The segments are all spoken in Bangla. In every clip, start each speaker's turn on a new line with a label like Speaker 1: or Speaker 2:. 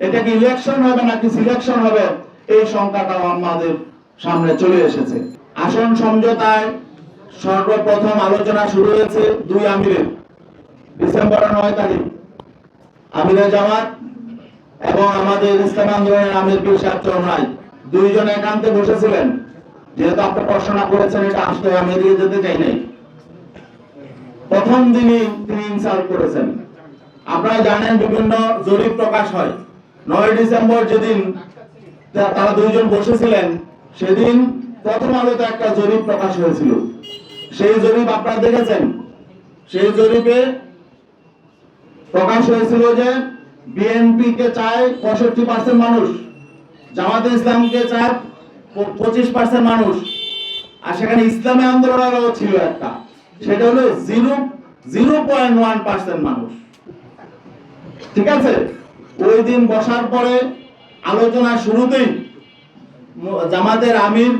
Speaker 1: এটা কি ইলেকশন হবে নাকি সিলেকশন হবে, এই সংখ্যাটাও আমাদের সামনে চলে এসেছে। আসন সমঝোতায় সর্বপ্রথম আলোচনা শুরু হয়েছে 2 আমিরের, ডিসেম্বরের 9 তারিখ আমিরে জামাত এবং আমাদের ইসলামী আন্দোলনের আমির পীর সাহেব চরমাই দুইজন একান্তে বসেছিলেন। যেহেতু আপনি প্রশ্ন করেছেন, এটা আসলে আমি এদিকে যেতে চাই নাই। প্রথম দিনই তিনি ইনসাল্ট করেছেন। আপনারা জানেন বিভিন্ন জরিপ প্রকাশ হয়। 9 ডিসেম্বর যেদিন তারা দুইজন বসেছিলেন, সেদিন প্রথম আলোতে একটা জরিপ প্রকাশ হয়েছিল। সেই জরিপ আপনারা দেখেছেন। সেই জরিপে প্রকাশ হয়েছিল যে বিএনপি কে চায় 65% মানুষ, জামাতে ইসলামকে চায় 25% মানুষ, আর সেখানে ইসলামী আন্দোলনেরও ছিল একটা, সেটা হলো 0.1% মানুষ। ঠিক আছে, ওই দিন বসার পরে আলোচনা শুরুতেই জামাতের আমির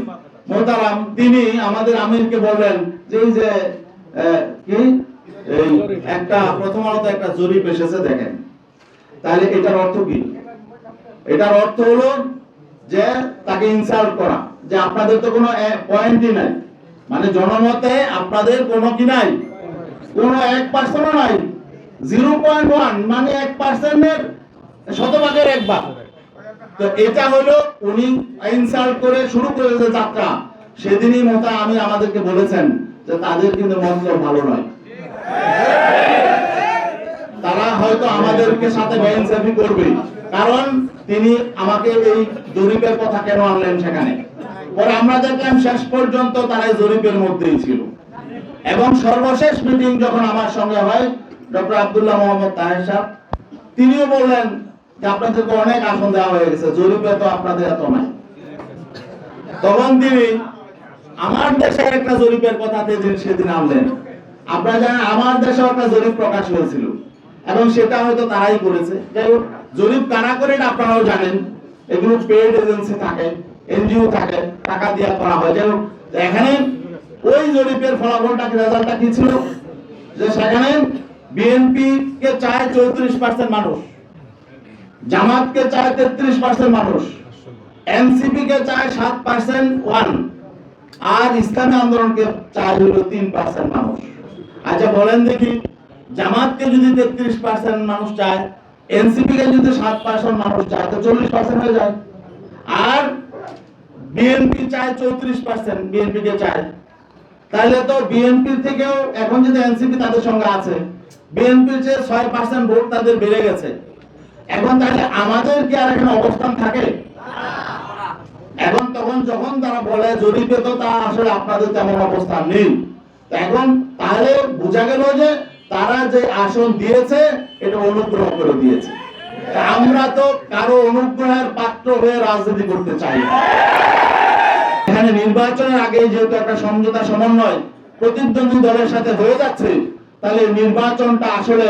Speaker 1: মোহতারাম তিনি আমাদের আমিরকে বললেন যে এই যে কি এই একটা প্রথম আলোতে একটা জরিপ এসেছে দেখেন। তাহলে এটার অর্থ কি? এটার অর্থ হলো যে তাকে ইনসাল্ট করা, যে আপনাদের তো কোনো পয়েন্টই নাই, মানে জনমতে আপনাদের কোনো কি নাই, কোনো 1% নাই, 0.1 মানে 1% এর শতভাগের 1 ভাগ। তো এটা হলো উনি ইনসাল্ট করে শুরু করেছে যাত্রা। সেদিনই মোতা আমি আমাদেরকে বলেছেন যে তাদের কিন্তু মন্তব্য ভালো নয়, তারা হয়তো আমাদেরকে সাথে বেইনসাফি করবে। কারণ তিনি আমাকে এই জরিপের কথা কেন আনলেন সেখানে, পরে আমরা দেখলাম শেষ পর্যন্ত তারা এই জরিপের মধ্যেই ছিল। এবং সর্বশেষ মিটিং যখন আমার সঙ্গে হয় ডক্টর আব্দুল্লাহ মোহাম্মদ তাহের সাহেব, তিনিও বললেন যে আপনাদেরকে অনেক আসন দেওয়া হয়ে গেছে, জরিপে তো আপনাদের এত নাই। তখন তিনি আমার দেশের একটা জরিপের কথা সেদিন আনলেন। আপনারা জানেন আমার দেশে একটা জরিপ প্রকাশ হয়েছিল এবং সেটা হয়তো তারাই করেছে। যাই হোক, জরিপ কারা করে এটা আপনারাও জানেন। এগুলো পেইড এজেন্সি থাকে, এনজিও থাকে, টাকা দিয়ে করা হয়। যাই হোক, এখানে ওই জরিপের ফলাফলটা কি, রেজাল্টটা কি ছিল, যে সেখানে বিএনপি কে চায় 34% মানুষ, জামাতকে চায় 33% মানুষ, এনসিপি কে চায় 7% আর ইসলামী আন্দোলনকে চায় হলো 3% মানুষ। আচ্ছা বলেন দেখি, জামাতকে যদি 33% মানুষ চায়, এনসিপি কে যদি 7% মানুষ চায়, তো 40% হয়ে যায়। আর বিএনপি চায় 34%, বিএনপি কে চায়, তাহলে তো বিএনপি থেকেও এখন যদি এনসিপি তাদের সঙ্গে আছে, বিএনপির চেয়ে 6% ভোট তাদের বেড়ে গেছে। এখন তাহলে আমাদের কি আর এখানে অবস্থান থাকে? এখন তখন যখন তারা বলে জরিপে তো তা আসলে আপনাদের তেমন অবস্থান নেই, এখন তাহলে বোঝা গেল যে তারা যে আসন দিয়েছে এটা অনুগ্রহ করে দিয়েছে। আমরা তো কারো অনুগ্রহের পাত্র হয়ে রাজনীতি করতে চাই না। এখানে নির্বাচনের আগে যেহেতু একটা সমঝোতা সমন্বয় প্রতিদ্বন্দ্বী দলের সাথে হয়ে যাচ্ছে, তাহলে নির্বাচনটা আসলে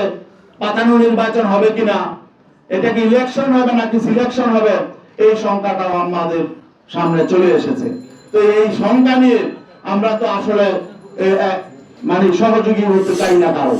Speaker 1: পাতানো নির্বাচন হবে কিনা, এটা কি ইলেকশন হবে নাকি সিলেকশন হবে, এই সংখ্যাটাও আমাদের সামনে চলে এসেছে। তো এই সংখ্যা নিয়ে আমরা তো আসলে মানে সহযোগী হতে চাই না কারো।